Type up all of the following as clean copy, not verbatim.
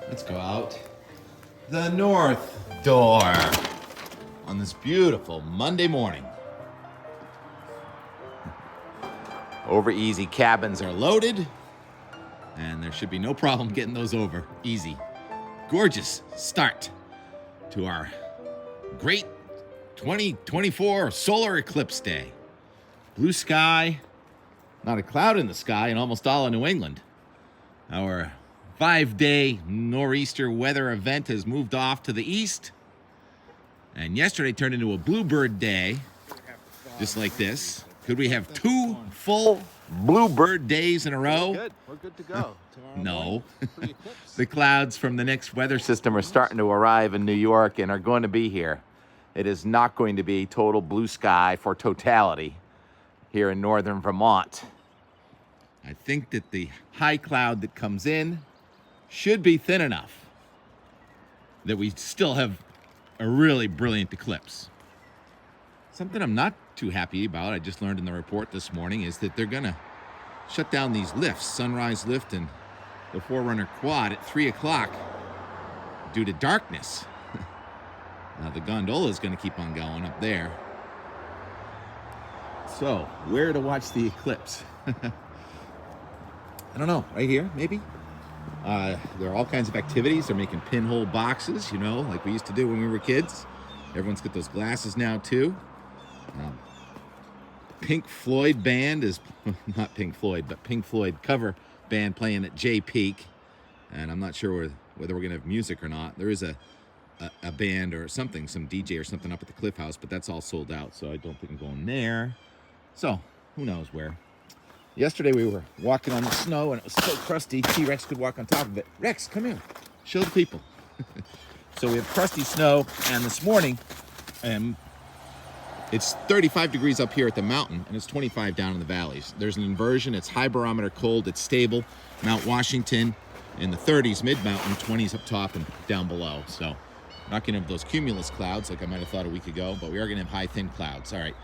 Let's go out the north door on this beautiful Monday morning. Over easy cabins are loaded, and there should be no problem getting those over easy. Gorgeous start to our great 2024 solar eclipse day. Blue sky, not a cloud in the sky in almost all of New England. Our 5-day nor'easter weather event has moved off to the east, and yesterday turned into a bluebird day, just like this. Could we have 2 full bluebird days in a row? Good. We're good to go. No. The clouds from the next weather system are starting to arrive in New York and are going to be here. It is not going to be total blue sky for totality here in northern Vermont. I think that the high cloud that comes in should be thin enough that we still have a really brilliant eclipse. Something I'm not too happy about, I just learned in the report this morning, is that they're gonna shut down these lifts, Sunrise Lift and the Forerunner Quad, at 3 o'clock due to darkness. Now the gondola is gonna keep on going up there. So, where to watch the eclipse? I don't know, right here, maybe? There are all kinds of activities. They're making pinhole boxes, you know, like we used to do when we were kids. Everyone's got those glasses now, too. Pink Floyd band is, not Pink Floyd, but Pink Floyd cover band playing at J Peak. And I'm not sure whether we're going to have music or not. There is a band or something, some DJ or something up at the Cliff House, but that's all sold out, so I don't think I'm going there. So, who knows where. Yesterday we were walking on the snow and it was so crusty, T-Rex could walk on top of it. Rex, come here. Show the people. So we have crusty snow, and this morning, it's 35 degrees up here at the mountain, and it's 25 down in the valleys. There's an inversion. It's high barometer cold. It's stable. Mount Washington in the 30s, mid-mountain, 20s up top and down below. So not going to have those cumulus clouds like I might have thought a week ago, but we are going to have high, thin clouds. All right,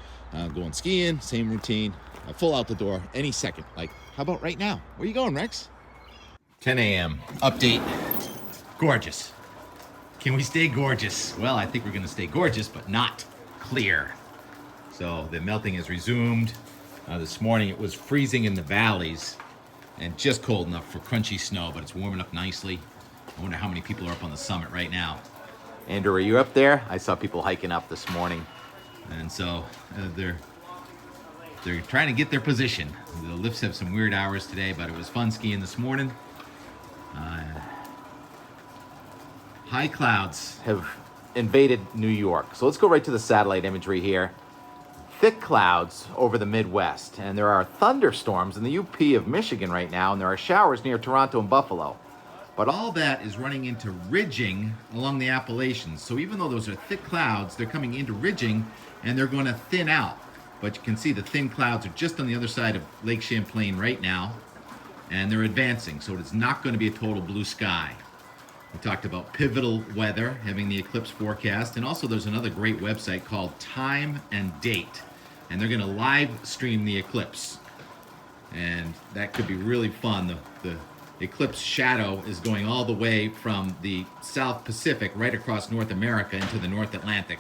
going skiing, same routine. Full out the door any second. Like, how about right now? Where you going, Rex? 10 a.m. Update. Gorgeous. Can we stay gorgeous? Well, I think we're going to stay gorgeous, but not clear. So the melting has resumed. This morning it was freezing in the valleys and just cold enough for crunchy snow, but it's warming up nicely. I wonder how many people are up on the summit right now. Andrew, are you up there? I saw people hiking up this morning. And so they're trying to get their position. The lifts have some weird hours today, but it was fun skiing this morning. High clouds have invaded New York. So let's go right to the satellite imagery here. Thick clouds over the Midwest, and there are thunderstorms in the UP of Michigan right now, and there are showers near Toronto and Buffalo. But all that is running into ridging along the Appalachians. So even though those are thick clouds, they're coming into ridging, and they're going to thin out. But you can see the thin clouds are just on the other side of Lake Champlain right now, and they're advancing, so it's not going to be a total blue sky. We talked about pivotal weather, having the eclipse forecast, and also there's another great website called Time and Date, and they're going to live stream the eclipse, and that could be really fun. The eclipse shadow is going all the way from the South Pacific right across North America into the North Atlantic.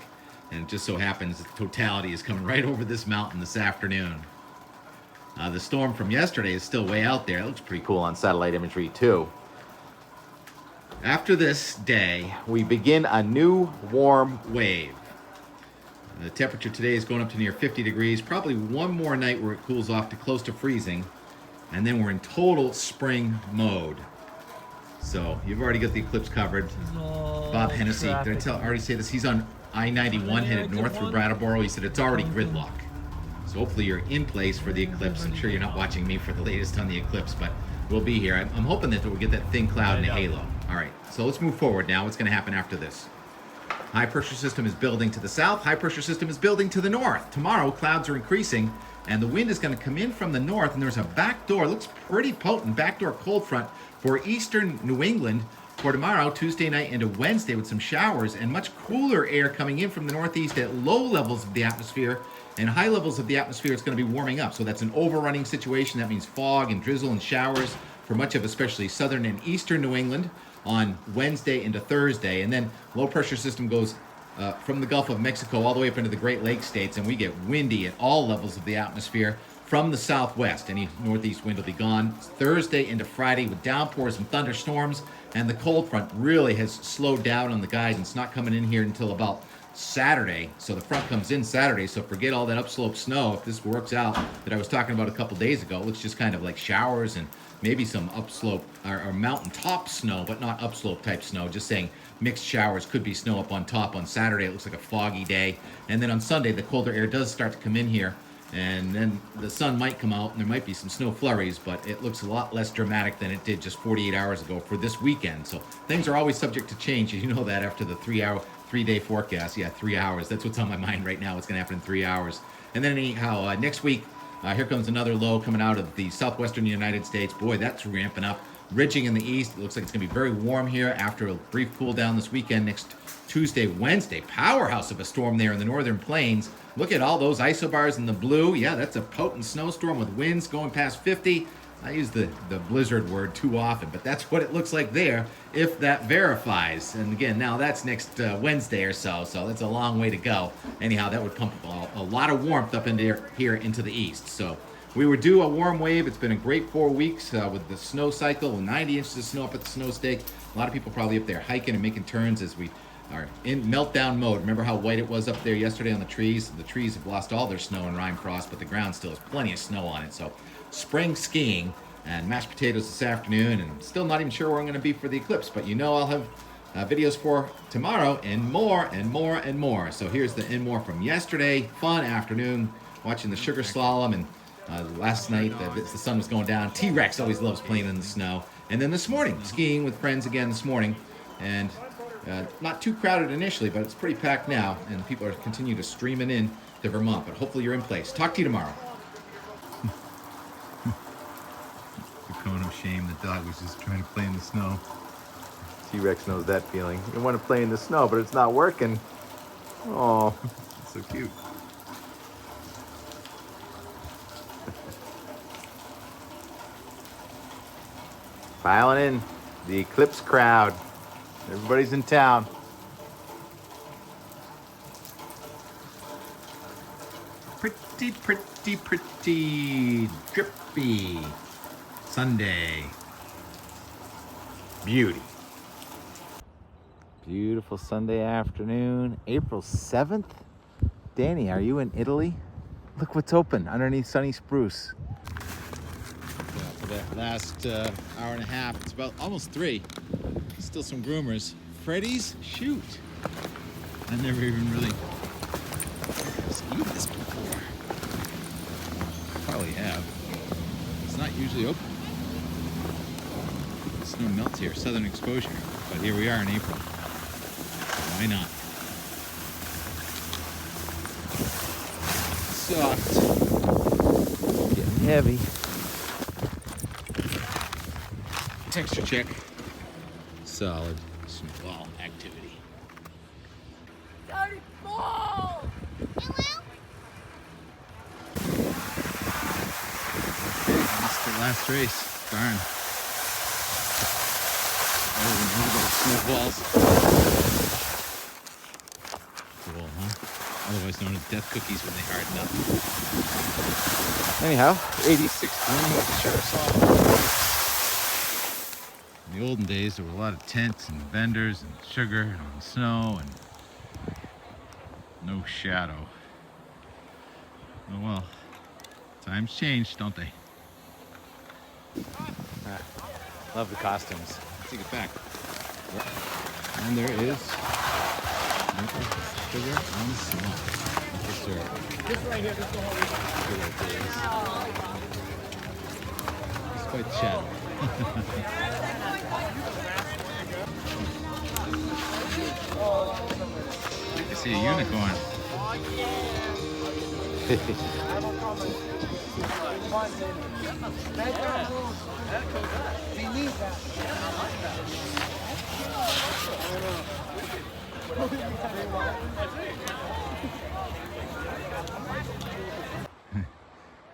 And it just so happens that the totality is coming right over this mountain this afternoon. The storm from yesterday is still way out there. It looks pretty cool on satellite imagery too. After this day, we begin a new warm wave. The temperature today is going up to near 50 degrees. Probably one more night where it cools off to close to freezing. And then we're in total spring mode. So you've already got the eclipse covered. Bob Hennessy, did I already say this? He's on I-91 headed north through Brattleboro. He said it's already gridlock. So hopefully you're in place for the eclipse. I'm sure you're not watching me for the latest on the eclipse, but we'll be here. I'm hoping that we'll get that thin cloud and a halo. All right, so let's move forward now. What's going to happen after this? High pressure system is building to the south. High pressure system is building to the north. Tomorrow, clouds are increasing, and the wind is going to come in from the north, and there's a backdoor, looks pretty potent, backdoor cold front for eastern New England for tomorrow, Tuesday night into Wednesday, with some showers and much cooler air coming in from the northeast at low levels of the atmosphere, and high levels of the atmosphere it's going to be warming up. So that's an overrunning situation. That means fog and drizzle and showers for much of especially southern and eastern New England on Wednesday into Thursday. And then low pressure system goes from the Gulf of Mexico all the way up into the Great Lakes states, and we get windy at all levels of the atmosphere from the southwest. Any northeast wind will be gone Thursday into Friday with downpours and thunderstorms, and the cold front really has slowed down on the guidance, not coming in here until about Saturday. So the front comes in Saturday, so forget all that upslope snow. If this works out that I was talking about a couple days ago, it looks just kind of like showers and maybe some upslope or mountaintop snow, but not upslope type snow. Just saying mixed showers, could be snow up on top on Saturday. It looks like a foggy day. And then on Sunday, the colder air does start to come in here, and then the sun might come out and there might be some snow flurries, but it looks a lot less dramatic than it did just 48 hours ago for this weekend. So things are always subject to change. You know that after the 3-day forecast. Yeah, 3 hours. That's what's on my mind right now. What's going to happen in 3 hours. And then anyhow, next week, here comes another low coming out of the southwestern United States. Boy, that's ramping up. Ridging in the east. It looks like it's going to be very warm here after a brief cool down this weekend. Next Tuesday, Wednesday, powerhouse of a storm there in the northern plains. Look at all those isobars in the blue. Yeah, that's a potent snowstorm with winds going past 50. I use the blizzard word too often, but that's what it looks like there if that verifies. And again, now that's next Wednesday or so that's a long way to go. Anyhow, that would pump a lot of warmth up into here into the east. So we were due a warm wave. It's been a great 4 weeks with the snow cycle, 90 inches of snow up at the snow stake. A lot of people probably up there hiking and making turns as we are in meltdown mode. Remember how white it was up there yesterday on the trees? The trees have lost all their snow and rime frost, but the ground still has plenty of snow on it. So spring skiing and mashed potatoes this afternoon, and still not even sure where I'm going to be for the eclipse, but you know I'll have videos for tomorrow and more and more and more. So here's the and more from yesterday. Fun afternoon watching the sugar slalom, and last night the sun was going down. T-Rex always loves playing in the snow. And then this morning, skiing with friends again this morning, and not too crowded initially, but it's pretty packed now, and people are continuing to streaming in to Vermont, but hopefully you're in place. Talk to you tomorrow. Cone of shame, the dog was just trying to play in the snow. T-Rex knows that feeling. You want to play in the snow, but it's not working. Oh, so cute. Piling in, the Eclipse crowd. Everybody's in town. Pretty drippy Sunday. Beauty. Beautiful Sunday afternoon, April 7th. Danny, are you in Italy? Look what's open underneath Sunny Spruce. For that last hour and a half, it's about almost 3. Still some groomers. Freddy's? Shoot. I never even really skied this before. Probably have. It's not usually open. The snow melts here, southern exposure. But here we are in April. Why not? Soft. Getting heavy. Texture check. Solid snowball activity. Dirty ball! That's the last race. Darn. Snowballs. Cool, huh? Otherwise known as death cookies when they harden up. Anyhow, 86 running with the sheriff's office. In the olden days, there were a lot of tents and vendors and sugar and snow and no shadow. Oh well, times changed, don't they? Love the costumes. Take it back. Yep. And there is sugar and snow. For sure. This right here, this is the whole week. It's quite the shadow. I see a unicorn.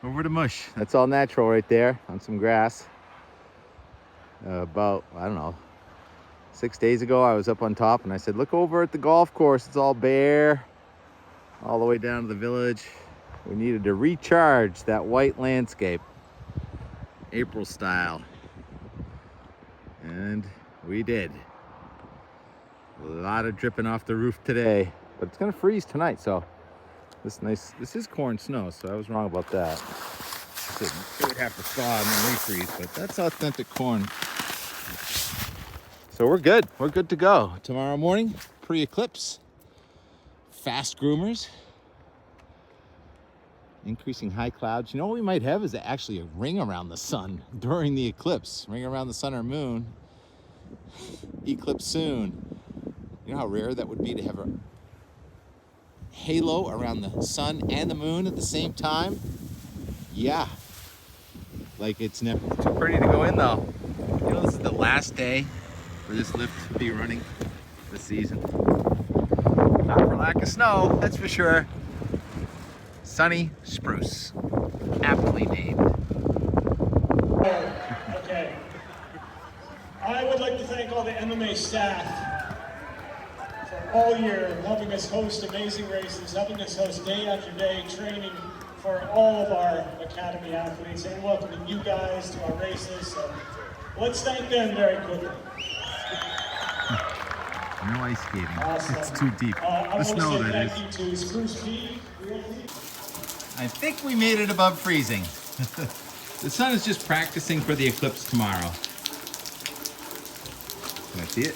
Over to mush. That's all natural right there on some grass. about, I don't know, 6 days ago. I was up on top and I said, look over at the golf course. It's all bare all the way down to the village. We needed to recharge that white landscape, April style. And we did. A lot of dripping off the roof today, but it's gonna freeze tonight. So this is corn snow, so I was wrong about that. It would have to thaw and then refreeze, but that's authentic corn. So we're good to go. Tomorrow morning, pre-eclipse, fast groomers, increasing high clouds. You know what we might have is actually a ring around the sun during the eclipse. Ring around the sun or moon. Eclipse soon. You know how rare that would be to have a halo around the sun and the moon at the same time? Yeah. Like it's never too pretty to go in though. You know, this is the last day for this lift to be running this season. Not for lack of snow, that's for sure. Sunny Spruce, aptly named. Okay. I would like to thank all the MMA staff for all year helping us host amazing races, helping us host day after day training for all of our academy athletes, and welcoming you guys to our races. So let's thank them very quickly. No ice skating. Awesome. It's too deep. I The snow, want to say that thank is. you to Spruce P. I think we made it above freezing. The sun is just practicing for the eclipse tomorrow. Can I see it?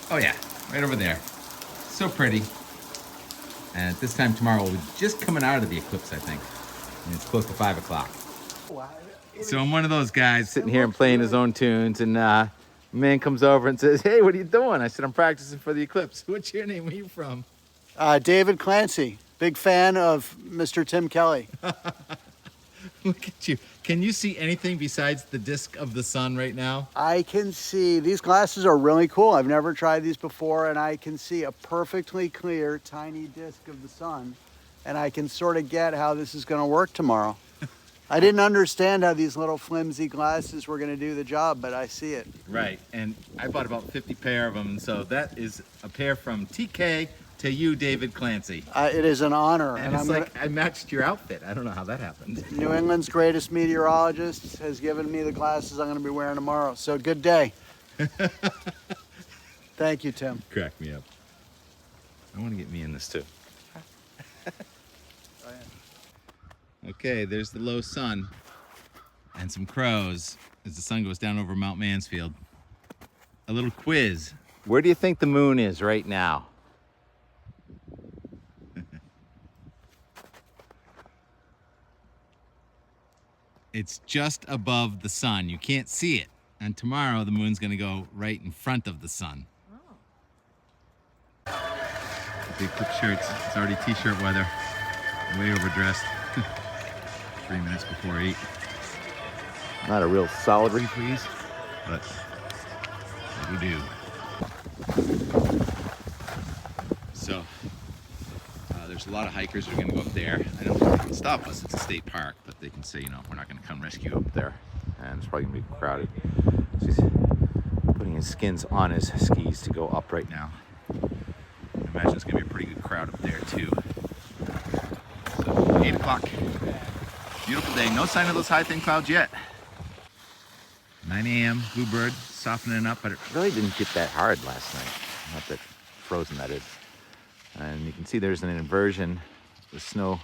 Oh yeah, right over there. So pretty. And at this time tomorrow, we're just coming out of the eclipse, I think. And it's close to 5 o'clock. So I'm one of those guys sitting here and playing his own tunes, and a man comes over and says, hey, what are you doing? I said, I'm practicing for the eclipse. What's your name? Where are you from? David Clancy, big fan of Mr. Tim Kelly. Look at you. Can you see anything besides the disk of the sun right now? I can see, these glasses are really cool. I've never tried these before, and I can see a perfectly clear, tiny disk of the sun, and I can sort of get how this is going to work tomorrow. I didn't understand how these little flimsy glasses were going to do the job, but I see it. Right, and I bought about 50 pair of them, so that is a pair from TK to you, David Clancy. It is an honor. And it's like I matched your outfit. I don't know how that happened. New England's greatest meteorologist has given me the glasses I'm going to be wearing tomorrow. So good day. Thank you, Tim. Crack me up. I want to get me in this too. Okay, there's the low sun and some crows as the sun goes down over Mount Mansfield. A little quiz. Where do you think the moon is right now? It's just above the sun. You can't see it. And tomorrow the moon's gonna go right in front of the sun. Oh. Big quick shirts. It's already t-shirt weather. Way overdressed. 3 minutes before 8. Not a real solid refreeze, but what we do. So there's a lot of hikers who are going to go up there. I don't think they can stop us. It's a state park, but they can say, you know, we're not going to come rescue you up there. And it's probably going to be crowded. So he's putting his skins on his skis to go up right now. I imagine it's going to be a pretty good crowd up there too. So 8 o'clock. Beautiful day. No sign of those high thin clouds yet. 9 a.m. Bluebird softening up, but it really didn't get that hard last night. Not that frozen, that is. And you can see there's an inversion. The snow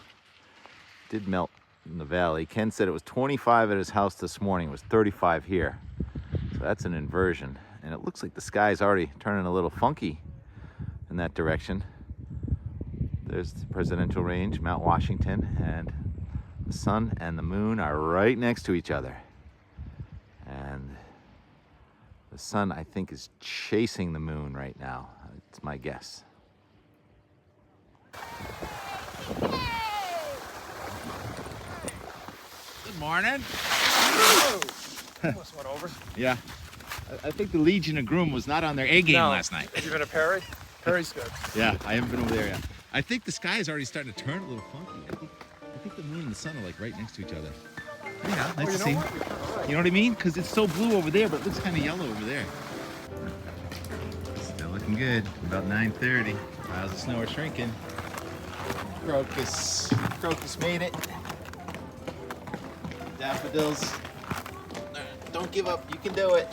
did melt in the valley. Ken said it was 25 at his house this morning. It was 35 here. So that's an inversion. And it looks like the sky's already turning a little funky in that direction. There's the presidential range, Mount Washington, and the sun and the moon are right next to each other. And the sun, I think, is chasing the moon right now. It's my guess. Good morning. Almost went over. Yeah. I think the Legion of Groom was not on their A game last night. Have you been to Perry? Perry's good. Yeah, I haven't been over there yet. I think the sky is already starting to turn a little funky. I think the moon and the sun are like right next to each other. Yeah, nice to see. What? You know what I mean? Because it's so blue over there, but it looks kind of yellow over there. Still looking good. About 9:30. Clouds of snow are shrinking. Crocus made it. Daffodils. Don't give up. You can do it.